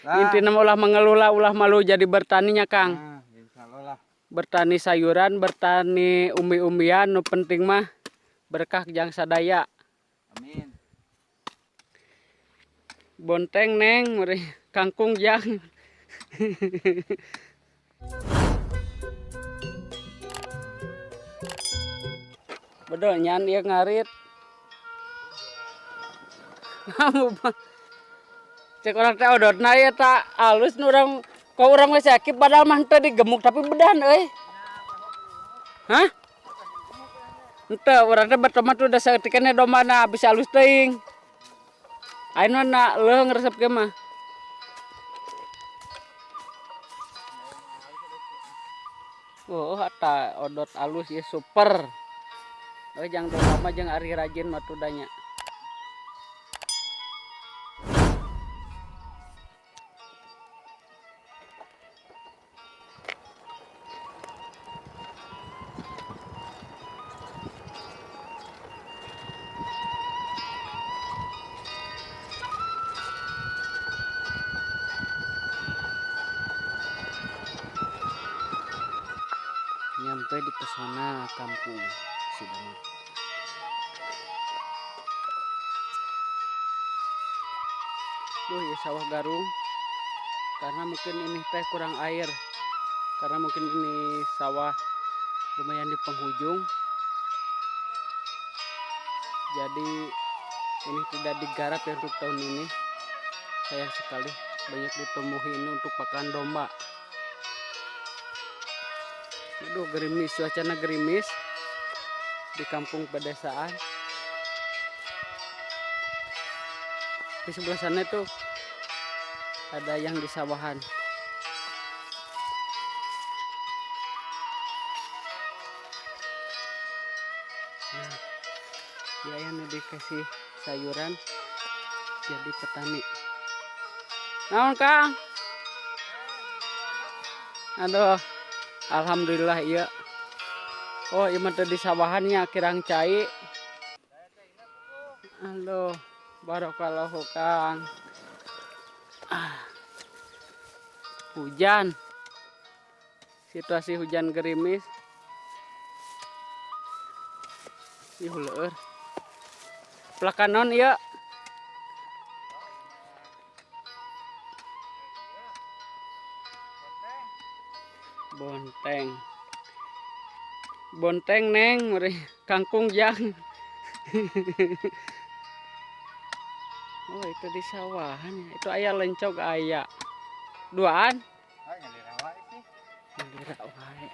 Intinya ulah mengelola, ulah malu jadi bertaninya Kang. Nah, insyaallah lah. Bertani sayuran, bertani umbi-umbian, nu penting mah berkah jang sadaya. Amin. Bonteng neng, kangkung jang. Bedo nyan dia ngarit. Cek orang teh odotna ya tak halus nu urang kau urang we sakit padahal mah teu digemuk tapi bedan euy. Hah? Henteu urang teh berteman tuh udah saeutikna domana bisa halus teuing. Ayeuna na leuh ngresep ge mah. Oh, eta odot halus ya super. Jang lama jeung ari rajin mah tudanya. Nyampe di pesona kampung Sidamar. Duh ya sawah garung. Karena mungkin ini teh kurang air. Karena mungkin ini sawah lumayan di penghujung. Jadi ini tidak digarap ya untuk tahun ini. Sayang sekali banyak ditumbuhi ini untuk pakan domba. Aduh gerimis, cuacanya gerimis di kampung pedesaan. Di sebelah sana itu ada yang di sawahan. Nah, dia yang dikasih sayuran jadi petani. Naon Kang? Aduh, alhamdulillah iya. Oh, iya mah di sawahannya kirang cai. Aduh, barokallahu Kang. Hujan. Situasi hujan gerimis. Ih, uleur. Plakanon ieu. Bonteng. Bonteng neng, kangkung jang. Oh, itu di sawahan ya. Itu aya lencog aya. Duaan? Ah, nyalira wae sih. Nyalira wae.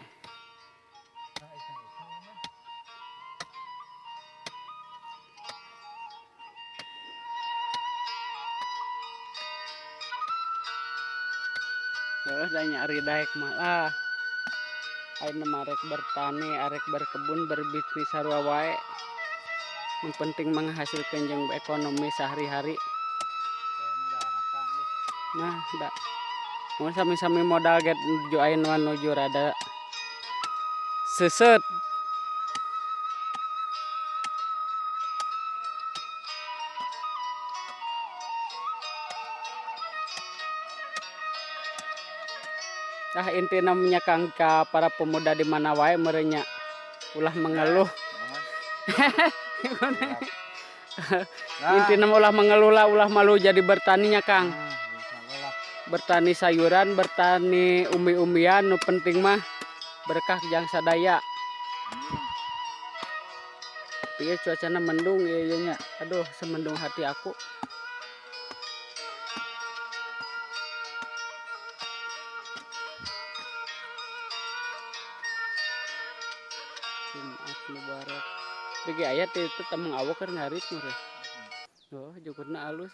Udah nyari daek malah. Ayeuna marek bertani, arek berkebun, berbisnis sarua wae. Yang penting menghasilkan jeung ekonomi sehari-hari. Nah, da. Mau sami-sami modal get nuju ayeuna nuju rada seuseut. Nah intina menyakang ka para pemuda di mana wae merenya ulah mengeluh. Intina ulah mengeluh lah ulah malu jadi bertaninya Kang. Insyaallah. Bertani sayuran, bertani umbi-umbian nu penting mah berkah jang sadaya. Amin. Iya cuacana mendung ieu nya. Aduh semendung hati aku. Jumat Mubarak. Bagi ayat itu tamang awak keur ngarit mah. Oh, jukutna alus.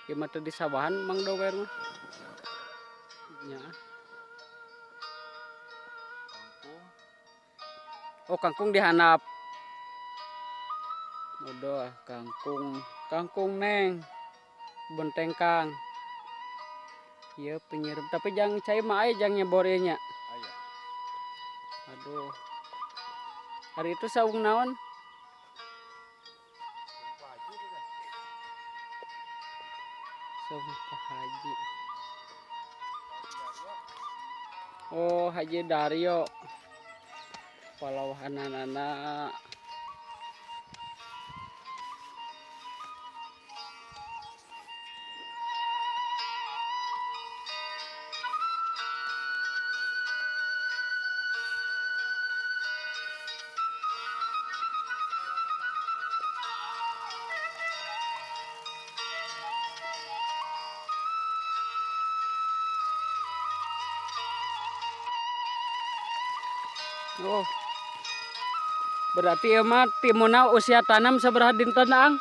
Ieu mah teu di sawahan Mang Dower mah. Nya. Kangkung. Oh, kangkung dihanap. Aduh, kangkung. Kangkung neng. Bonteng Kang. Ieu penyirup tapi jang cai mah aya jang nyebor ieu nya. Aya. Aduh. Hari itu saung naon? Sumpah Haji. Oh, Haji Daryo. Palawahanana. Oh. Berarti mah timuna usia tanam sabaraha dinten ang?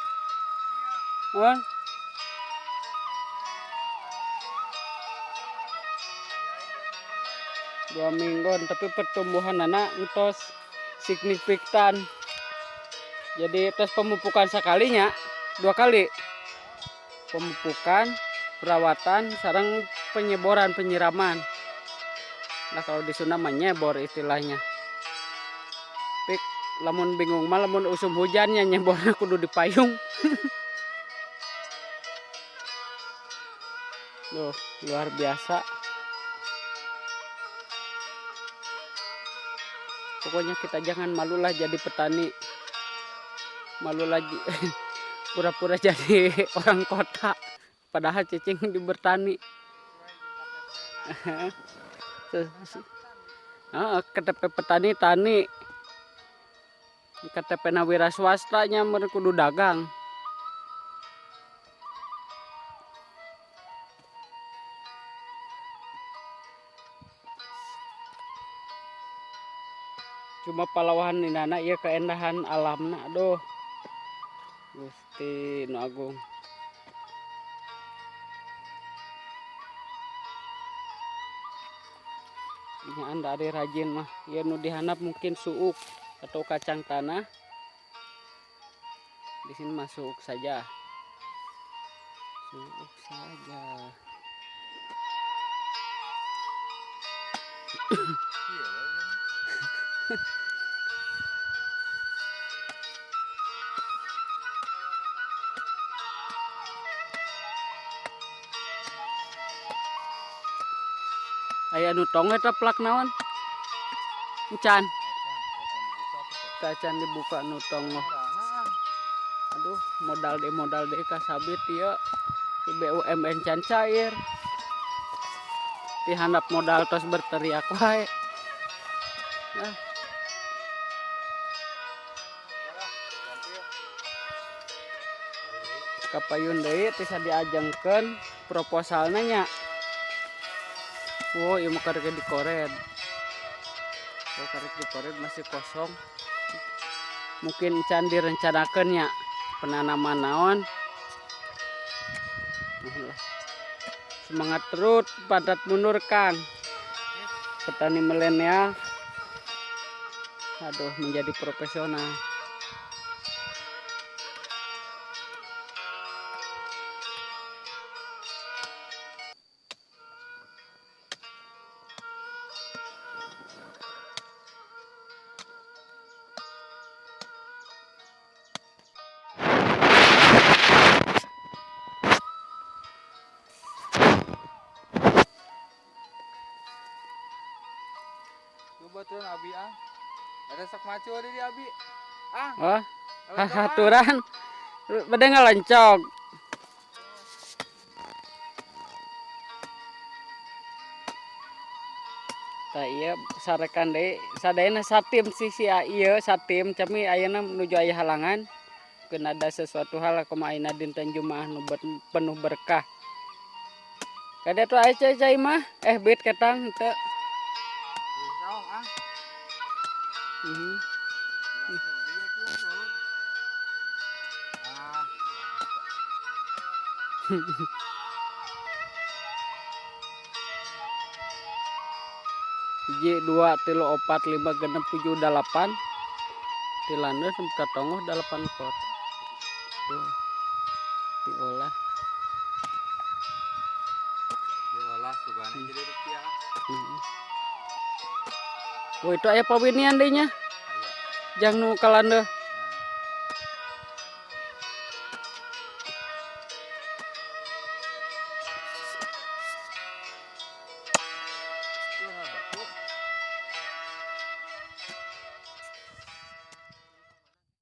Oh. Dua mingguan tapi pertumbuhan anak entos signifikan. Jadi tes pemupukan sekalinya 2 kali. Pemupukan, perawatan, sarang penyeboran, penyiraman. Nah kalau di Sunda mah nyebor istilahnya. Tapi lamun bingung mah lamun usum hujannya nyebornya kudu di payung. Loh, luar biasa. Pokoknya kita jangan malulah jadi petani. Malulah pura-pura jadi orang kota. Padahal cicing di bertani. KTP petani tani. KTP wira swastanya mereka kudu dagang. Cuma Palawahan Indana ieu keendahan alamna aduh. Gusti Nu Agung. Nya anda ada rajin mah. Ya nu dihanap mungkin suuk atau kacang tanah. Di sini mah suuk saja. Suuk saja. Aya nu tong eta plak naon? Encan. Kacan dibuka nu tong mah. Aduh, modal deh kasabit ieu. Di BUMN can cair. Dihandap modal tos berteriak wae. Nah. Kapayun deui teh diajengkeun proposalna nya. Oh, ieu mah karek dikored. Oh, karek dikored masih kosong. Mungkin can direncanakeun nya penanaman naon. Semangat terus, padat mundur Kang. Petani milenial. Aduh, menjadi profesional. Coba turun Abi ah. Ada sak maco di Abi. Ah. Oh, haturan. Bade ngaloncog. Tah ieu sarekan deui sadayana satim si ieu satim cami ayeuna menuju aya halangan. Keun ada sesuatu hal kumaha ayeuna dinten Jumaah nu penuh berkah. Kada tuh aya cai mah bit ketang henteu. Saong ah. Hiji 2 3 4 5 6 7 8 tilana sampai katongoh 8 pot. Tuh. Diolah. Diolah subana jadi rupiah. Oh itu aya pawinian deui nya. Jang nu kalandeuh.